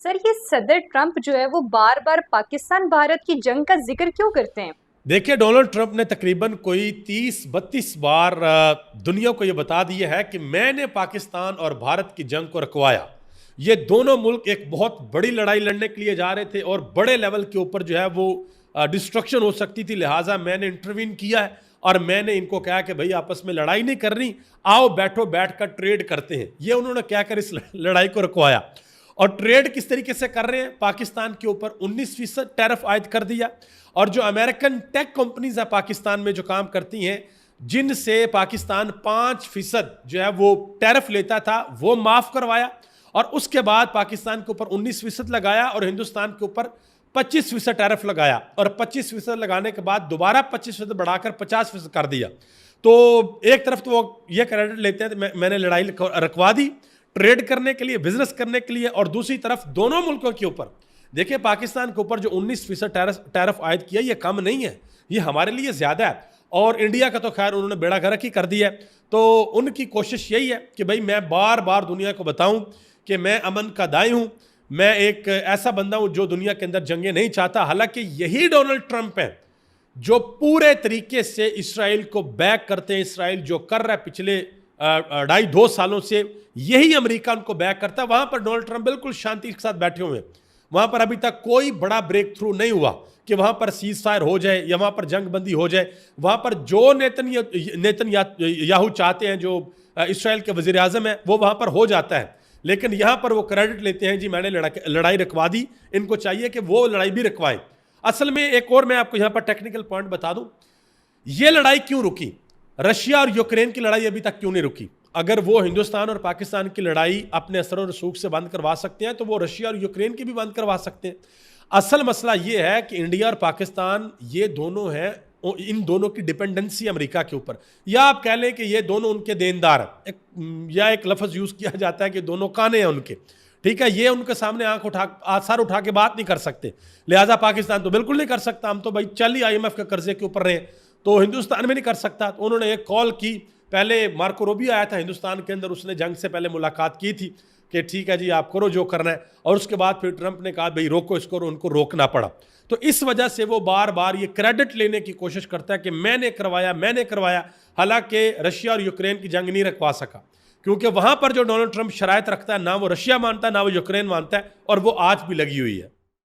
Sir ये सदर Trump जो है वो बार बार पाकिस्तान भारत की जंग का जिक्र क्यों करते हैं? देखिए, डोनाल्ड ट्रंप ने तकरीबन कोई 30-32 बार दुनिया को यह बता दिया है कि मैंने पाकिस्तान और भारत की जंग को रुकवाया। ये दोनों मुल्क एक बहुत बड़ी लड़ाई लड़ने के लिए जा रहे थे और बड़े लेवल के ऊपर जो है वो डिस्ट्रक्शन हो सकती थी, लिहाजा मैंने इंटरवीन किया है और मैंने इनको कहा कि भाई आपस में लड़ाई नहीं करनी, आओ बैठो बैठ कर ट्रेड करते हैं। ये उन्होंने क्या कर इस लड़ाई को रुकवाया। और ट्रेड किस तरीके से कर रहे हैं? पाकिस्तान के ऊपर 19% टैरिफ आयद कर दिया और जो अमेरिकन टेक कंपनीज है पाकिस्तान में जो काम करती हैं, जिनसे पाकिस्तान 5% जो है वो टैरिफ लेता था, वो माफ करवाया और उसके बाद पाकिस्तान के ऊपर 19% लगाया और हिंदुस्तान के ऊपर 25% टैरिफ लगाया और 25% लगाने के बाद दोबारा 25% बढ़ाकर 50% कर दिया। तो एक तरफ तो वो ये क्रेडिट लेते हैं तो मैंने लड़ाई रखवा दी ट्रेड करने के लिए, बिजनेस करने के लिए, और दूसरी तरफ दोनों मुल्कों के ऊपर देखिए पाकिस्तान के ऊपर जो 19% टैरिफ आयद किया, ये कम नहीं है, ये हमारे लिए ज्यादा है। और इंडिया का तो खैर उन्होंने बेड़ा गर्क ही कर दिया है। तो उनकी कोशिश यही है कि भाई मैं बार बार दुनिया को बताऊं कि मैं अमन का दाई हूं, मैं एक ऐसा बंदा हूं जो दुनिया के अंदर जंगें नहीं चाहता। हालांकि यही डोनाल्ड ट्रंप है जो पूरे तरीके से इसराइल को बैक करते हैं। इसराइल जो कर रहा है पिछले 2.5 सालों से, यही अमेरिका उनको बैक करता है। वहां पर डोनाल्ड ट्रंप बिल्कुल शांति के साथ बैठे हुए हैं। वहां पर अभी तक कोई बड़ा ब्रेक थ्रू नहीं हुआ कि वहां पर सीज फायर हो जाए या वहां पर जंग बंदी हो जाए। वहां पर जो नेतन्याहू चाहते हैं, जो इसराइल के वजीर आजम है, वो वहां पर हो जाता है। लेकिन यहां पर वो क्रेडिट लेते हैं, जी मैंने लड़ाई रखवा दी, इनको चाहिए कि वो लड़ाई भी रखवाएं। असल में एक और मैं आपको यहां पर टेक्निकल पॉइंट बता दूं, ये लड़ाई क्यों रुकी, रशिया और यूक्रेन की लड़ाई अभी तक क्यों नहीं रुकी। अगर वो हिंदुस्तान और पाकिस्तान की लड़ाई अपने असर और रसूख से बंद करवा सकते हैं तो वो रशिया और यूक्रेन की भी बंद करवा सकते हैं। असल मसला ये है कि इंडिया और पाकिस्तान ये दोनों हैं, इन दोनों की डिपेंडेंसी अमेरिका के ऊपर, या आप कह लें कि ये दोनों उनके देनदार हैं। या एक लफ्ज यूज किया जाता है कि दोनों काने हैं उनके, ठीक है। ये उनके सामने सर उठा के बात नहीं कर सकते, लिहाजा पाकिस्तान तो बिल्कुल नहीं कर सकता। हम तो भाई चल ही IMF के कर्जे के ऊपर रहे, तो हिंदुस्तान में नहीं कर सकता। तो उन्होंने एक कॉल की, पहले मार्को रूबियो आया था हिंदुस्तान के अंदर, उसने जंग से पहले मुलाकात की थी कि ठीक है जी आप करो जो करना है, और उसके बाद फिर ट्रंप ने कहा भाई रोको इसको, उनको रोकना पड़ा। तो इस वजह से वो बार बार ये क्रेडिट लेने की कोशिश करता है कि मैंने करवाया। हालांकि रशिया और यूक्रेन की जंग नहीं रखवा सका, क्योंकि वहां पर जो डोनाल्ड ट्रंप शरायत रखता है, ना वो रशिया मानता है ना वो यूक्रेन मानता है, और वो आज भी लगी हुई है।